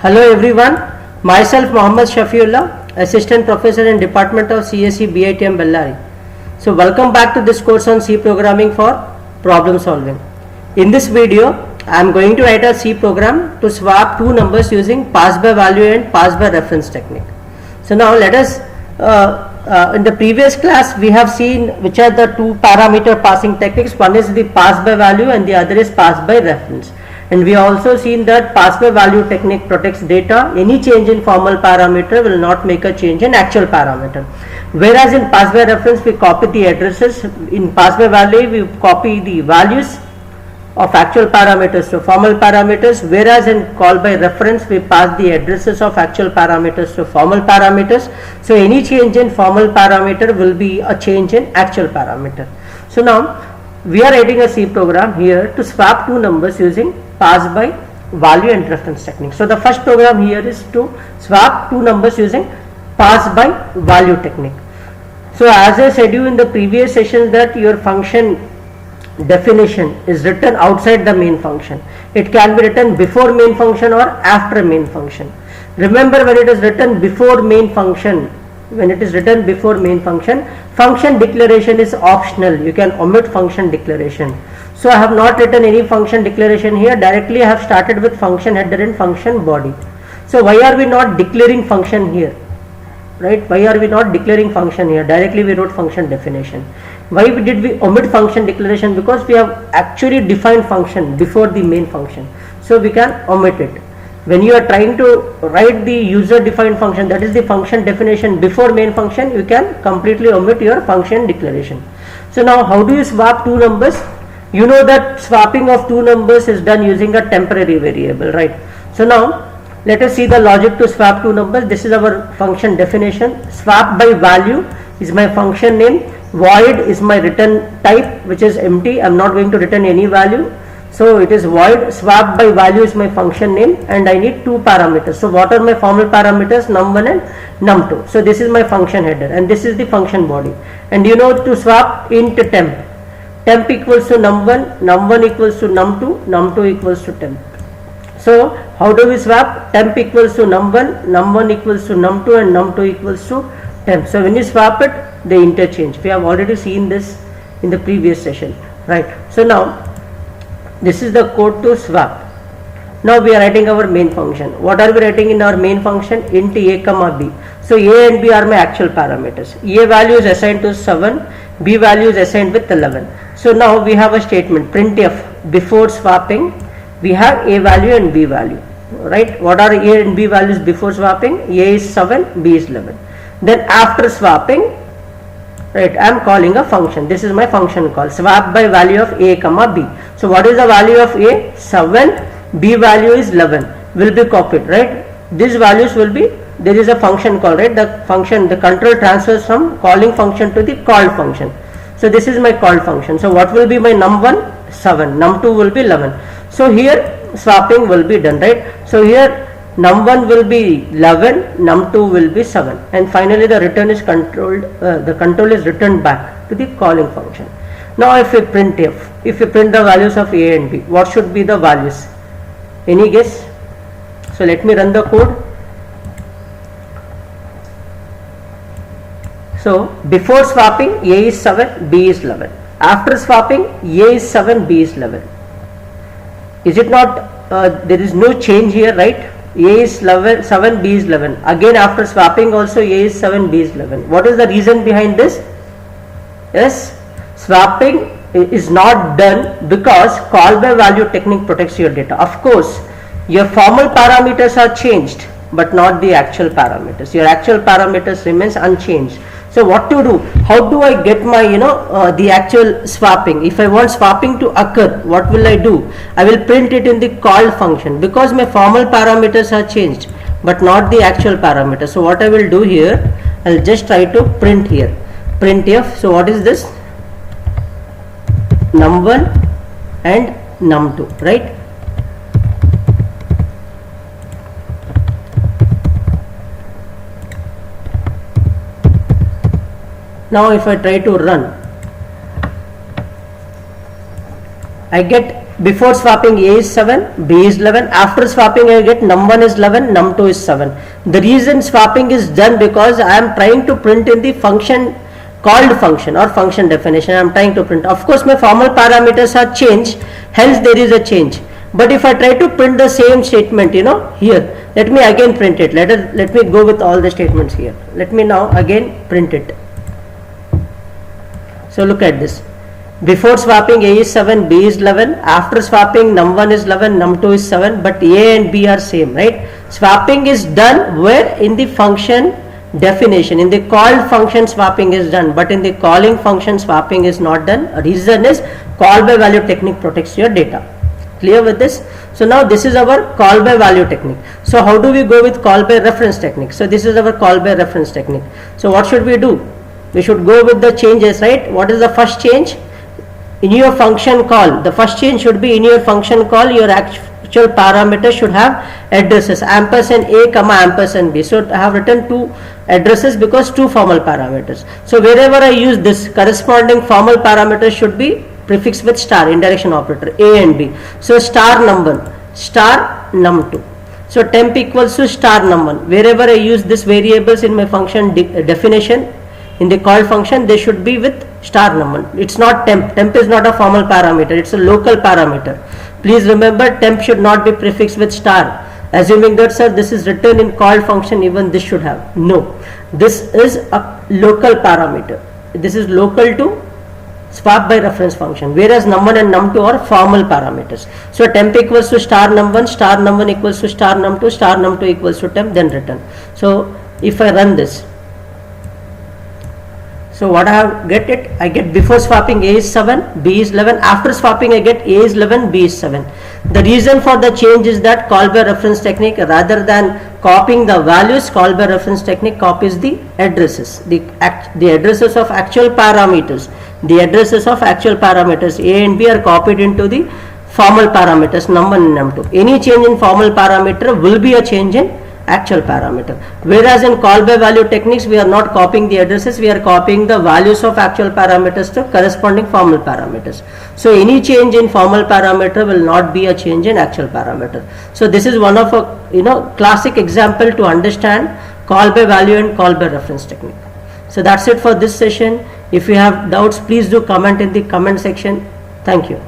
Hello everyone, myself Mohammad Shafiullah, Assistant Professor in Department of CSE BITM Bellary. So welcome back to this course on C programming for problem solving. In this video, I am going to write a C program to swap two numbers using pass by value and pass by reference technique. So now let us, in the previous class we have seen which are the two parameter passing techniques. One is the pass by value and the other is pass by reference. And we also seen that pass by value technique protects data. Any change in formal parameter will not make a change in actual parameter. Whereas in pass by reference we copy the addresses. In pass by value we copy the values of actual parameters to formal parameters, whereas in call by reference we pass the addresses of actual parameters to formal parameters. So any change in formal parameter will be a change in actual parameter. So now we are writing a C program here to swap two numbers using pass by value and reference technique. So the first program here is to swap two numbers using pass by value technique. So as I said you in the previous session that your function definition is written outside the main function. It can be written before main function or after main function. Remember, when it is written before main function, function declaration is optional. You can omit function declaration. So I have not written any function declaration here. Directly I have started with function header and function body. So why are we not declaring function here? Right? Why are we not declaring function here? Directly we wrote function definition. Why did we omit function declaration? Because we have actually defined function before the main function. So we can omit it. When you are trying to write the user defined function, that is the function definition before main function, you can completely omit your function declaration. So now how do you swap two numbers? You know that swapping of two numbers is done using a temporary variable, right? So now let us see the logic to swap two numbers. This is our function definition. Swap by value is my function name. Void is my return type, which is empty. I am not going to return any value. So it is void. Swap by value is my function name, and I need two parameters. So what are my formal parameters? Num1 and num2. So this is my function header and this is the function body. And you know to swap int temp. Temp equals to num1, num1 equals to num2, num2 equals to temp. So how do we swap? Temp equals to num1, num1 equals to num2 and num2 equals to temp. So when you swap it, they interchange. We have already seen this in the previous session, right? So now this is the code to swap. Now we are writing our main function. What are we writing in our main function? Int a comma b. So a and b are my actual parameters. A value is assigned to 7, b value is assigned with 11. So now we have a statement printf. Before swapping we have a value and b value, right? What are a and b values before swapping? A is 7, b is 11. Then after swapping, right, I am calling a function. This is my function call, swap by value of a comma b. So what is the value of a? 7, b value is 11, will be copied, right? These values will be, there is a function call, right? The function, the control transfers from calling function to the called function. So this is my called function. So what will be my num1? 7, num2 will be 11. So here swapping will be done, right? So here num1 will be 11, num2 will be 7, and finally the return is controlled, the control is returned back to the calling function. Now if we print the values of a and b, what should be the values? Any guess? So let me run the code. So before swapping a is 7, b is 11. After swapping a is 7, b is 11. Is it not, there is no change here, right? A is 11, 7, B is 11. Again after swapping also A is 7, B is 11. What is the reason behind this? Yes, swapping is not done because call by value technique protects your data. Of course, your formal parameters are changed, but not the actual parameters. Your actual parameters remains unchanged. So what to do? How do I get my, the actual swapping? If I want swapping to occur, what will I do? I will print it in the called function because my formal parameters are changed, but not the actual parameters. So what I will do here, I will just try to print here. Printf. So what is this? Num1 and num2, right? Now if I try to run, I get before swapping A is 7, B is 11. After swapping I get num1 is 11, num2 is 7. The reason swapping is done because I am trying to print in the function called function or function definition. I am trying to print. Of course my formal parameters are changed, hence there is a change. But if I try to print the same statement, here, let me again print it. Let me go with all the statements here. Let me now again print it. So look at this. Before swapping A is 7, B is 11. After swapping num1 is 11, num2 is 7. But A and B are same, right? Swapping is done where? In the function definition. In the called function swapping is done, but in the calling function swapping is not done. Reason is call by value technique protects your data. Clear with this? So now this is our call by value technique. So how do we go with call by reference technique? So this is our call by reference technique. So what should we do? We should go with the changes, right? What is the first change? In your function call, the first change should be in your function call, your actual parameter should have addresses ampersand A comma ampersand B. So I have written two addresses because two formal parameters. So wherever I use this, corresponding formal parameters should be prefixed with star, indirection operator, A and B. So star num1, star num2. So temp equals to star num1. Wherever I use these variables in my function definition, in the call function, they should be with star num1. It's not temp. Temp is not a formal parameter. It's a local parameter. Please remember, temp should not be prefixed with star. Assuming that, sir, this is written in call function, even this should have. No. This is a local parameter. This is local to swap by reference function, whereas num1 and num2 are formal parameters. So temp equals to star num1 equals to star num2 equals to temp, then return. So if I run this, so what I have get it, I get before swapping A is 7, B is 11. After swapping I get A is 11, B is 7. The reason for the change is that call by reference technique, rather than copying the values, call by reference technique copies the addresses, the addresses of actual parameters. The addresses of actual parameters A and B are copied into the formal parameters num1 and num2. Any change in formal parameter will be a change in actual parameter, whereas in call by value techniques we are not copying the addresses, we are copying the values of actual parameters to corresponding formal parameters. So any change in formal parameter will not be a change in actual parameter. So this is one of a classic example to understand call by value and call by reference technique. So that's it for this session. If you have doubts, please do comment in the comment section. Thank you.